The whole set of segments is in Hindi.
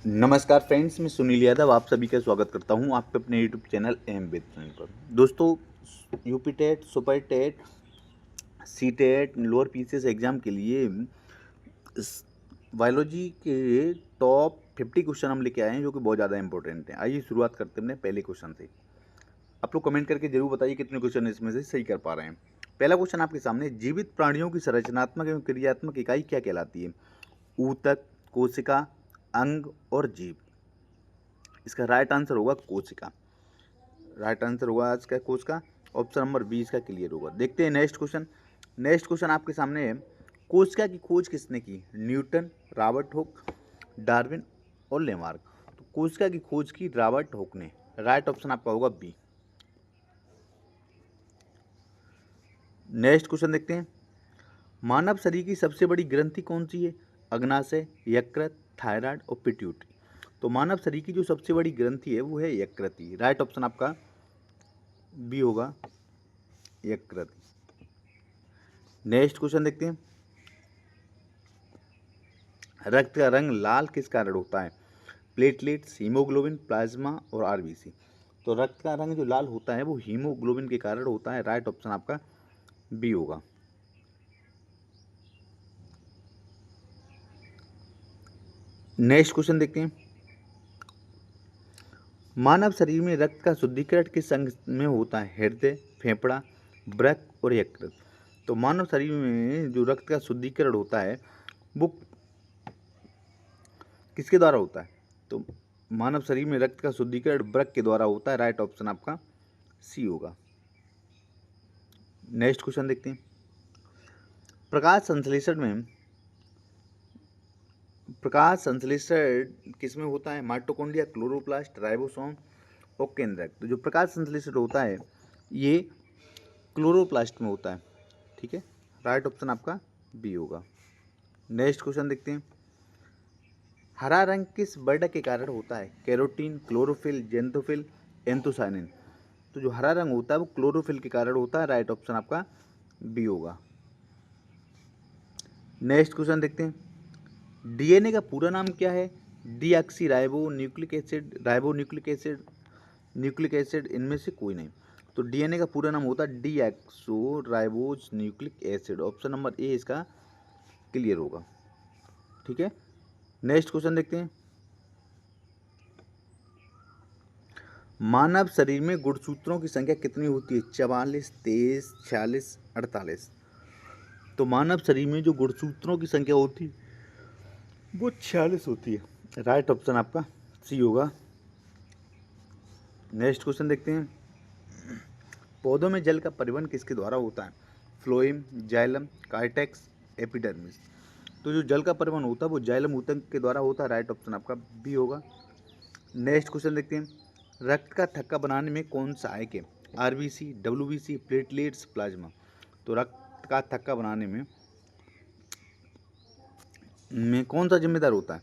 नमस्कार फ्रेंड्स, मैं सुनील यादव आप सभी का स्वागत करता हूं आपके अपने YouTube channel M with channel पर। दोस्तों, UP TET, super TET, C TET, lower PCS exam के लिए बायोलॉजी के टॉप 50 क्वेश्चन हम लेके आए हैं जो कि बहुत ज़्यादा इंपॉर्टेंट हैं। आइए शुरुआत करते हैं अपने पहले क्वेश्चन से। आप लोग कमेंट करके जरूर बताइए कितने क्वेश्चन इसमें से सही कर पा रहे हैं। पहला क्वेश्चन आपके सामने, जीवित प्राणियों की संरचनात्मक एवं क्रियात्मक इकाई क्या कहलाती है? ऊतक, कोशिका, अंग और जीव। इसका राइट आंसर होगा कोशिका। राइट आंसर होगा आज का कोशिका। ऑप्शन नंबर 20 का क्लियर होगा। देखते हैं नेक्स्ट क्वेश्चन। नेक्स्ट क्वेश्चन आपके सामने है, कोशिका की खोज किसने की? न्यूटन, रॉबर्ट हुक, डार्विन और लेमार्क। तो कोशिका की खोज की रॉबर्ट हुक ने। राइट ऑप्शन आपका होगा बी। नेक्स्ट क्वेश्चन देखते हैं, मानव शरीर की सबसे बड़ी ग्रंथि कौन सी है? अग्नाशय, यकृत, थायराइड और पिट्यूटरी। तो मानव शरीर की जो सबसे बड़ी ग्रंथि है वो है यकृत। राइट ऑप्शन आपका बी होगा, यकृत। नेक्स्ट क्वेश्चन देखते हैं, रक्त का रंग लाल किस कारण होता है? प्लेटलेट्स, हीमोग्लोबिन, प्लाज्मा और आरबीसी। तो रक्त का रंग जो लाल होता है वो हीमोग्लोबिन के कारण होता है। राइट ऑप्शन आपका बी होगा। नेक्स्ट क्वेश्चन देखते हैं, मानव शरीर में रक्त का शुद्धिकरण किस अंग में होता है? हृदय, फेफड़ा, वृक्क और यकृत। तो मानव शरीर में जो रक्त का शुद्धिकरण होता है वो किसके द्वारा होता है? तो मानव शरीर में रक्त का शुद्धिकरण वृक्क के द्वारा होता है। राइट ऑप्शन आपका सी होगा। नेक्स्ट क्वेश्चन देखते हैं, प्रकाश संश्लेषण किसमें होता है? माइटोकॉन्ड्रिया, क्लोरोप्लास्ट, राइबोसोम और केंद्रक। तो जो प्रकाश संश्लेषण होता है ये क्लोरोप्लास्ट में होता है। ठीक है, राइट ऑप्शन आपका बी होगा। नेक्स्ट क्वेश्चन देखते हैं, हरा रंग किस वर्णक के कारण होता है? Carotene, chlorophyll, xanthophyll, anthocyanin. तो जो हरा रंग होता है वो क्लोरोफिल के कारण होता है। राइट ऑप्शन आपका बी होगा। नेक्स्ट क्वेश्चन देखते हैं, डीएनए का पूरा नाम क्या है? Deoxy ribo nucleic acid, ribo nucleic acid, nucleic acid, इनमें से कोई नहीं। तो डीएनए का पूरा नाम होता है deoxy ribose nucleic acid. Option number A इसका क्लियर होगा। ठीक है, नेक्स्ट क्वेश्चन देखते हैं, मानव शरीर में गुणसूत्रों की संख्या कितनी होती है? 44, 23, 46, 48। तो मानव शरीर में जो गुणसूत्रों की संख्या होती है वो 46 होती है। राइट ऑप्शन आपका सी होगा। नेक्स्ट क्वेश्चन देखते हैं, पौधों में जल का परिवहन किसके द्वारा होता है? Phloem, xylem, cortex, epidermis. तो जो जल का परिवहन होता है वो जाइलम ऊतक के द्वारा होता है। राइट ऑप्शन आपका बी होगा। नेक्स्ट क्वेश्चन देखते हैं, रक्त का थक्का बनाने में कौन सहायक है? RBC, WBC, platelets, plasma. तो रक्त का थक्का बनाने में कौन सा जिम्मेदार होता है?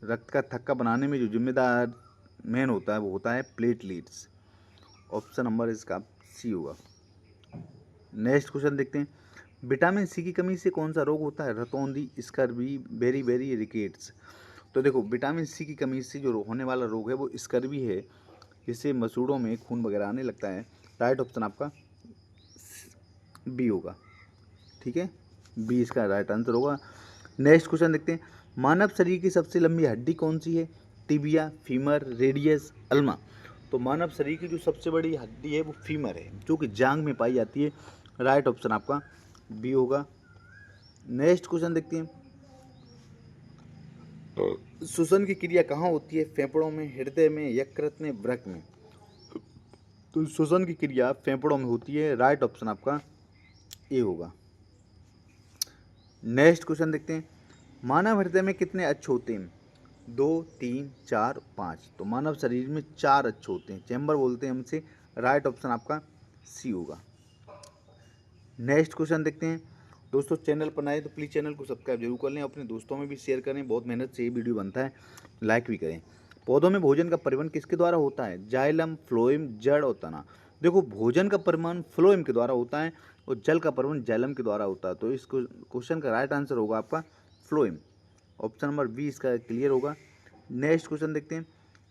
रक्त का थक्का बनाने में जो जिम्मेदार मेन होता है वो होता है प्लेटलेट्स। ऑप्शन नंबर इसका सी होगा। नेक्स्ट क्वेश्चन देखते हैं, विटामिन सी की कमी से कौन सा रोग होता है? रतौंधी, स्कर्वी, बेरी रिकेट्स। तो देखो, विटामिन सी की कमी से जो होने वाला रोग है वो स्कर्वी है, जिससे मसूड़ों में खून वगैरह आने लगता है। राइट ऑप्शन आपका बी होगा। ठीक है, बी इसका राइट आंसर होगा। नेक्स्ट क्वेश्चन देखते हैं, मानव शरीर की सबसे लंबी हड्डी कौन सी है? Tibia, femur, radius, ulna. तो मानव शरीर की जो सबसे बड़ी हड्डी है वो फीमर है, जो कि जांग में पाई जाती है। राइट ऑप्शन आपका बी होगा। नेक्स्ट क्वेश्चन देखते हैं, श्वसन की क्रिया कहाँ होती है? फेफड़ों में, हृदय में, यकृत में, वृक्क में। तो श्वसन की क्रिया फेफड़ों में होती है। राइट ऑप्शन आपका ए होगा। नेक्स्ट क्वेश्चन देखते हैं, मानव हृदय में कितने अक्ष होते हैं? 2, 3, 4, 5। तो मानव शरीर में 4 अक्ष होते हैं, चैम्बर बोलते हैं हमसे। राइट ऑप्शन आपका सी होगा। नेक्स्ट क्वेश्चन देखते हैं, दोस्तों चैनल पर नए तो प्लीज़ चैनल को सब्सक्राइब जरूर कर लें, अपने दोस्तों में भी शेयर करें, बहुत मेहनत से ये वीडियो बनता है, लाइक भी करें। पौधों में भोजन का परिवहन किसके द्वारा होता है? जाइलम, फ्लोएम, जड़ और तना। देखो, भोजन का परिवहन फ्लोएम के द्वारा होता है और जल का परिवहन जाइलम के द्वारा होता है। तो इस क्वेश्चन का राइट आंसर होगा आपका फ्लोएम। ऑप्शन नंबर बी इसका क्लियर होगा। नेक्स्ट क्वेश्चन देखते हैं,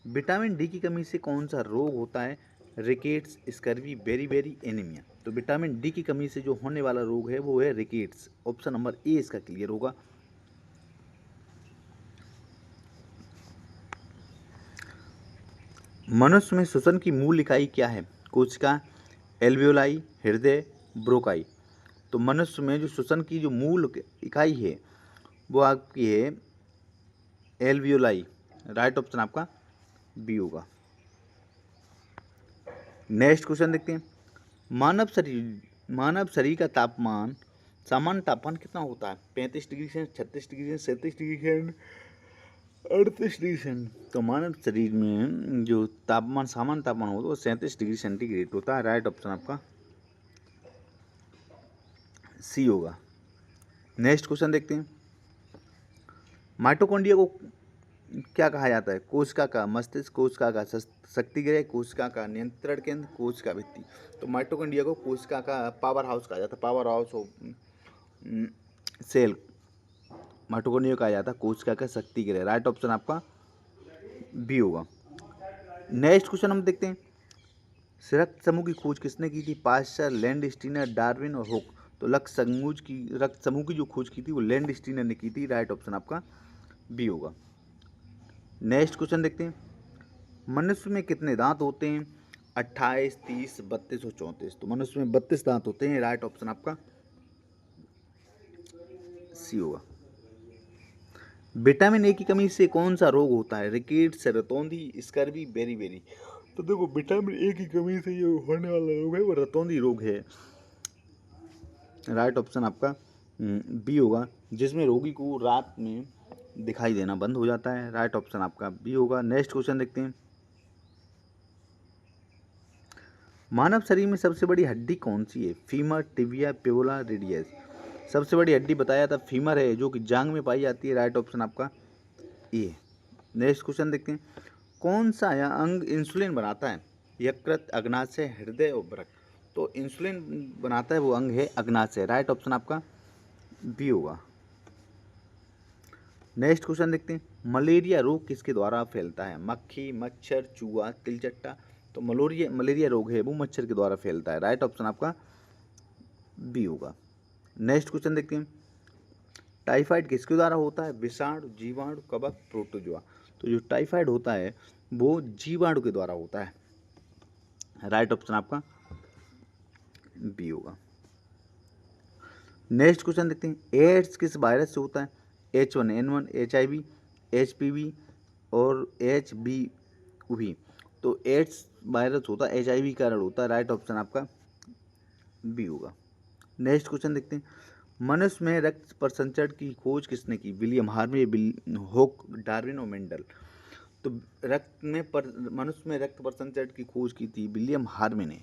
विटामिन डी की कमी से कौन सा रोग होता है? Rickets, scurvy, beri anaemia. तो विटामिन डी की कमी से जो होने वाला रोग है वो है रिकेट्स। ऑप्शन नंबर ए इसका क्लियर होगा। मनुष्य में श्वसन की मूल इकाई क्या है? कोशिका, एल्वियोलाई, हृदय, ब्रोकाई। तो मनुष्य में जो श्वसन की जो मूल इकाई है वो आपकी है एल्वियोलाई। राइट ऑप्शन आपका बी होगा। नेक्स्ट क्वेश्चन देखते हैं, मानव शरीर का तापमान, सामान्य तापमान कितना होता है? 35 degree cent, 36 degree cent, 37 degree cent, 38 degree cent. तो मानव शरीर में जो तापमान, सामान्य तापमान होता है वो 37 डिग्री सेंटीग्रेड होता है। राइट ऑप्शन आपका सी होगा। नेक्स्ट क्वेश्चन देखते हैं, माइटोकॉन्ड्रिया को क्या कहा जाता है? कोशिका का मस्तिष्क, कोशिका का शक्ति गृह, कोशिका का नियंत्रण केंद्र, कोशिका भित्ति। तो माइटोकॉन्ड्रिया को कोशिका का पावर हाउस कहा जाता है। Power house of cell mitochondria कहा जाता है, कोशिका का शक्ति गृह। राइट ऑप्शन आपका बी होगा। नेक्स्ट क्वेश्चन हम देखते हैं, रक्त समूह की खोज किसने की थी? पास्चर, लैंडस्टीनर, डार्विन और हुक। तो रक्त समूह की जो खोज की थी वो लैंडस्टीनर ने की थी। राइट ऑप्शन आपका बी होगा। नेक्स्ट क्वेश्चन देखते हैं, मनुष्य में कितने दांत होते हैं? 28, 30, 32 और 34। तो मनुष्य में 32 दांत होते हैं। राइट ऑप्शन आपका सी होगा। विटामिन ए की कमी से कौन सा रोग होता है? रिकेट्स, रतौंधी, स्कर्वी, बेरी। तो देखो विटामिन ए की कमी से जो होने वाला रोग है वो रतौंधी रोग है। राइट ऑप्शन आपका बी होगा, जिसमें रोगी को रात में दिखाई देना बंद हो जाता है। राइट ऑप्शन आपका बी होगा। नेक्स्ट क्वेश्चन देखते हैं, मानव शरीर में सबसे बड़ी हड्डी कौन सी है? Femur, tibia, fibula, radius. सबसे बड़ी हड्डी बताया था फीमर है, जो कि जांग में पाई जाती है। राइट ऑप्शन आपका ए। नेक्स्ट क्वेश्चन देखते हैं, कौन सा अंग इंसुलिन बनाता है? यकृत, अग्नाशय, हृदय और वृक्क। तो इंसुलिन बनाता है वो अंग है अग्नाशय। राइट ऑप्शन आपका बी होगा। नेक्स्ट क्वेश्चन देखते हैं, मलेरिया रोग किसके द्वारा फैलता है? मक्खी, मच्छर, चूहा, तिलचट्टा। तो मलेरिया रोग है वो मच्छर के द्वारा फैलता है। राइट ऑप्शन आपका बी होगा। नेक्स्ट क्वेश्चन देखते हैं, टाइफाइड किसके द्वारा होता है? विषाणु, जीवाणु, कवक, प्रोटोजोआ। तो जो टाइफाइड होता है वो जीवाणु के द्वारा होता है। राइट ऑप्शन आपका बी होगा। नेक्स्ट क्वेश्चन देखते हैं, एड्स किस वायरस से होता है? H1N1, HIV, HPV और HBV। तो एड्स वायरस होता है HIV कारण होता है। राइट ऑप्शन आपका बी होगा। नेक्स्ट क्वेश्चन देखते हैं, मनुष्य में रक्त परिसंचरण की खोज किसने की? विलियम हार्वे, हुक, डार्विन और मेंडल। तो मनुष्य में रक्त परिसंचरण की खोज की थी विलियम हार्वे ने।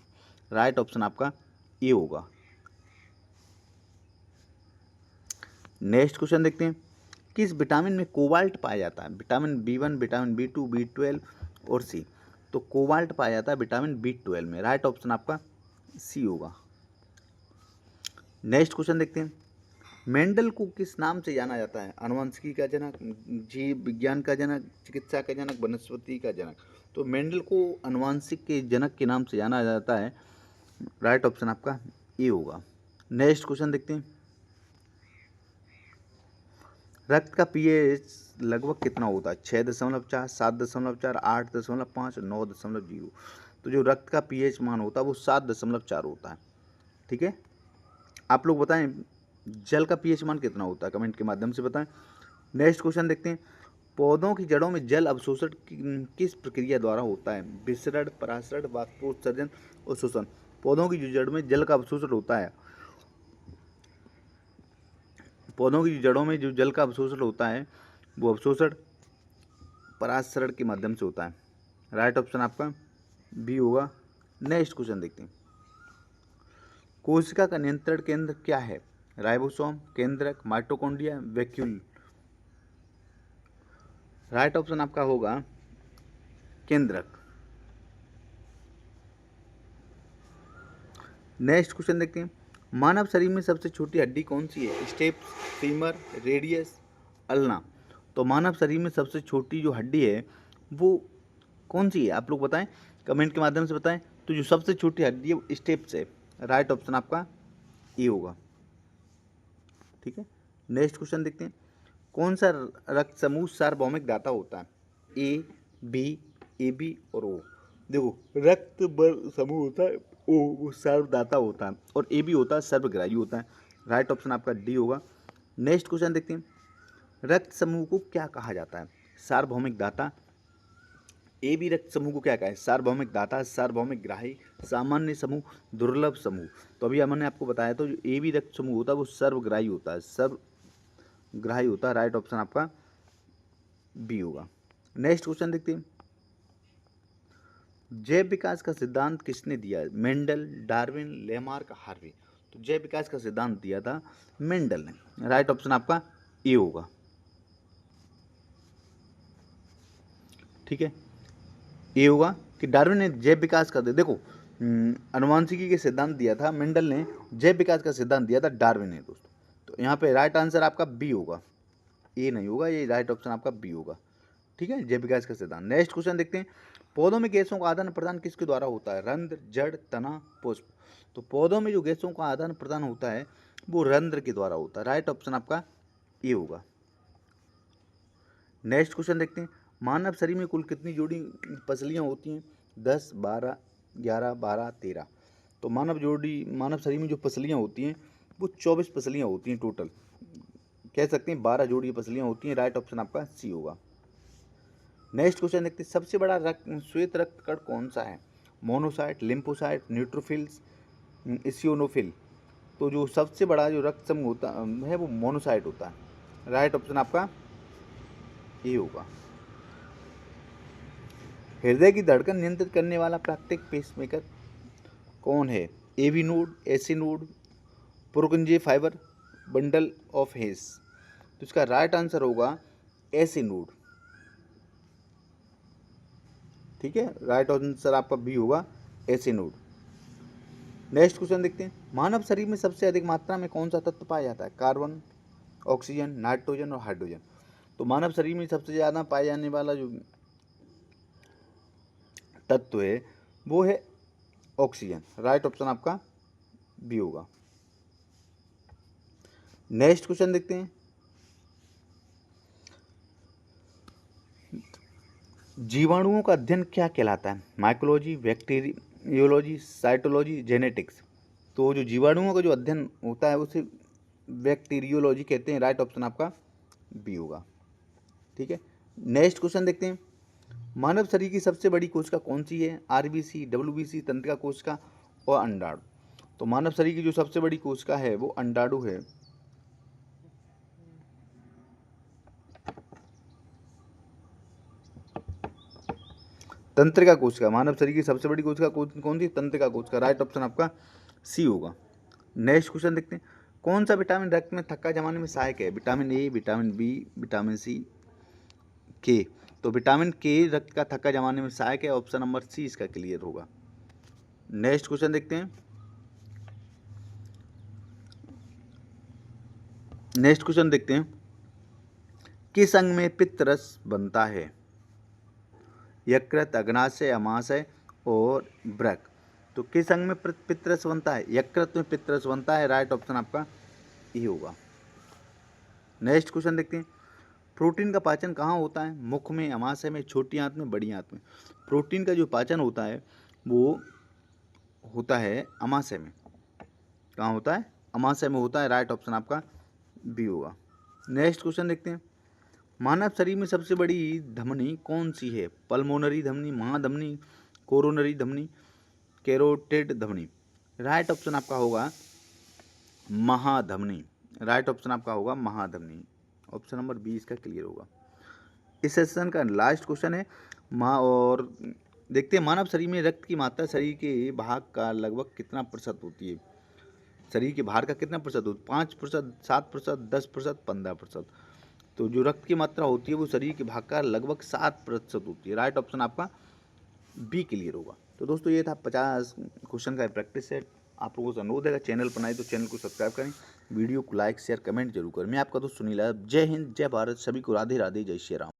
राइट ऑप्शन आपका ए होगा। नेक्स्ट क्वेश्चन देखते हैं, किस विटामिन में कोबाल्ट पाया जाता है? Vitamin B1, vitamin B2, B12 और सी। तो कोबाल्ट पाया जाता है विटामिन B12 में। राइट ऑप्शन आपका सी होगा। नेक्स्ट क्वेश्चन देखते हैं, मेंडल को किस नाम से जाना जाता है? आनुवंशिकी का जनक, जीव विज्ञान का जनक, चिकित्सा का जनक, वनस्पति का जनक। तो मेंडल को आनुवंशिक के जनक के नाम से जाना जाता है। राइट ऑप्शन आपका ए होगा। नेक्स्ट क्वेश्चन देखते हैं, रक्त का पीएच लगभग कितना होता है? 6.4, 7.4, 8.5, 9.0। तो जो रक्त का पीएच मान होता है वो 7.4 होता है। ठीक है, आप लोग बताएं जल का पीएच मान कितना होता है? कमेंट के माध्यम से बताएं। नेक्स्ट क्वेश्चन देखते हैं, पौधों की जड़ों में जल अवशोषण किस प्रक्रिया द्वारा होता है? विसरण, परासरण, वाष्पोत्सर्जन और शोषण। पौधों की जो जड़ में जल का अवशोषण होता है, पौधों की जड़ों में जो जल का अवशोषण होता है वो अवशोषण परासरण के माध्यम से होता है। राइट ऑप्शन आपका बी होगा। नेक्स्ट क्वेश्चन देखते हैं, कोशिका का नियंत्रण केंद्र क्या है? राइबोसोम, केंद्रक, माइटोकॉन्ड्रिया, वैक्यूल। राइट ऑप्शन आपका होगा केंद्रक। नेक्स्ट क्वेश्चन देखते हैं, मानव शरीर में सबसे छोटी हड्डी कौन सी है? Steps, femur, radius, ulna. तो मानव शरीर में सबसे छोटी जो हड्डी है वो कौन सी है, आप लोग बताएं, कमेंट के माध्यम से बताएं। तो जो सबसे छोटी हड्डी है वो स्टेप्स है, राइट ऑप्शन आपका ए होगा। ठीक है, नेक्स्ट क्वेश्चन देखते हैं। कौन सा रक्त समूह सार्वभौमिक दाता होता है, ए बी, ए बी और ओ। देखो रक्त समूह होता है ओ, वो सर्वदाता होता है, और ए बी होता है सर्वग्राही होता है। राइट ऑप्शन आपका डी होगा। नेक्स्ट क्वेश्चन देखते हैं। रक्त समूह को क्या कहा जाता है, सार्वभौमिक दाता। ए बी रक्त समूह को क्या कहा है, सार्वभौमिक दाता, सार्वभौमिक ग्राही, सामान्य समूह, दुर्लभ समूह। तो अभी मैंने आपको बताया तो जो ए बी रक्त समूह होता है वो सर्वग्राही होता है, सर्वग्राही होता है। राइट ऑप्शन आपका बी होगा। नेक्स्ट क्वेश्चन देखते हैं। जैव विकास का सिद्धांत किसने दिया है, मेंडल, डार्विन, लेमार्क, हार्वे। तो जैव विकास का सिद्धांत दिया था मेंडल ने। राइट ऑप्शन आपका ए होगा। ठीक है, ए होगा कि डार्विन ने जैव विकास का, देखो अनुवांशिकी के सिद्धांत दिया था मेंडल ने, जैव विकास का सिद्धांत दिया था डार्विन ने दोस्तों। तो यहाँ पे राइट आंसर आपका बी होगा, ए नहीं होगा, ये राइट ऑप्शन आपका बी होगा। ठीक है, जैव विकास का सिद्धांत। नेक्स्ट क्वेश्चन देखते हैं। पौधों में गैसों का आदान प्रदान किसके द्वारा होता है, रंध्र, जड़, तना, पुष्प। तो पौधों में जो गैसों का आदान प्रदान होता है वो रंध्र के द्वारा होता है। राइट ऑप्शन आपका ए होगा। नेक्स्ट क्वेश्चन देखते हैं। मानव शरीर में कुल कितनी जोड़ी पसलियाँ होती हैं, 10, 12, 11, 12, 13। तो मानव शरीर में जो पसलियाँ होती हैं वो 24 पसलियाँ होती हैं टोटल, कह सकते हैं 12 जोड़ी पसलियाँ होती हैं। राइट ऑप्शन आपका सी होगा। नेक्स्ट क्वेश्चन देखते हैं। सबसे बड़ा श्वेत रक्त कण कौन सा है, मोनोसाइट, लिम्फोसाइट, न्यूट्रोफिल्स, इसियोनोफिल। तो जो सबसे बड़ा जो रक्त समूह होता है वो मोनोसाइट होता है। राइट ऑप्शन आपका ए होगा। हृदय की धड़कन नियंत्रित करने वाला प्राकृतिक पेसमेकर कौन है, AV node, SA node, Purkinje fibre, bundle of His. तो इसका राइट आंसर होगा एसी नोड। ठीक है, राइट आंसर आपका बी होगा, एसी नोड। नेक्स्ट क्वेश्चन देखते हैं। मानव शरीर में सबसे अधिक मात्रा में कौन सा तत्व पाया जाता है, कार्बन, ऑक्सीजन, नाइट्रोजन और हाइड्रोजन। तो मानव शरीर में सबसे ज़्यादा पाए जाने वाला जो तत्व है वो है ऑक्सीजन। राइट ऑप्शन आपका बी होगा। नेक्स्ट क्वेश्चन देखते हैं। जीवाणुओं का अध्ययन क्या कहलाता है, माइकोलॉजी, बैक्टीरियोलॉजी, साइटोलॉजी, जेनेटिक्स। तो जो जीवाणुओं का जो अध्ययन होता है उसे बैक्टीरियोलॉजी कहते हैं। राइट ऑप्शन आपका बी होगा। ठीक है, नेक्स्ट क्वेश्चन देखते हैं। मानव शरीर की सबसे बड़ी कोशिका कौन सी है, आरबीसी, डब्ल्यूबीसी, तंत्रिका कोशिका और अंडाणु। तो मानव शरीर की जो सबसे बड़ी कोशिका है वो अंडाणु है। तंत्रिका कोशिका, मानव शरीर की सबसे बड़ी कोशिका कौन सी, तंत्रिका कोशिका। राइट ऑप्शन आपका सी होगा। नेक्स्ट क्वेश्चन देखते हैं। कौन सा विटामिन रक्त में थक्का जमाने में सहायक है, vitamin A, vitamin B, vitamin C, K. तो विटामिन के रक्त का थक्का जमाने में सहायक है, ऑप्शन नंबर सी इसका क्लियर होगा। नेक्स्ट क्वेश्चन देखते हैं। नेक्स्ट क्वेश्चन देखते हैं। किस अंग में पित्तरस बनता है, यकृत, अग्नाशय, अमाशय और वृक्क। तो किस अंग में पित्तरस बनता है, यकृत में पित्तरस बनता है। राइट ऑप्शन आपका ए होगा। नेक्स्ट क्वेश्चन देखते हैं। प्रोटीन का पाचन कहाँ होता है, मुख में, अमाशय में, छोटी आंत में, बड़ी आंत में। प्रोटीन का जो पाचन होता है वो होता है अमाशय में। कहाँ होता है, अमाशय में होता है। राइट ऑप्शन आपका बी होगा। नेक्स्ट क्वेश्चन देखते हैं। मानव शरीर में सबसे बड़ी धमनी कौन सी है, पल्मोनरी धमनी, महाधमनी, कोरोनरी धमनी, कैरोटिड धमनी। राइट ऑप्शन आपका होगा महाधमनी। राइट ऑप्शन आपका होगा महाधमनी, ऑप्शन नंबर 20 का क्लियर होगा। इस सेशन का लास्ट क्वेश्चन है और देखते हैं मानव शरीर में रक्त की मात्रा शरीर के भाग का लगभग कितना प्रतिशत होती है, शरीर के भार का कितना प्रतिशत होता है, 5%, 7%, 10%, 15%। तो जो रक्त की मात्रा होती है वो शरीर के भाग का लगभग 7% होती है। राइट ऑप्शन आपका बी क्लियर होगा। तो दोस्तों ये था 50 क्वेश्चन का प्रैक्टिस सेट। आप लोगों से अनुरोध है चैनल पर आए तो चैनल को सब्सक्राइब करें वीडियो को लाइक शेयर कमेंट जरूर करें। मैं आपका दोस्त सुनील है। जय हिंद, जय भारत, सभी को राधे राधे, जय श्री राम।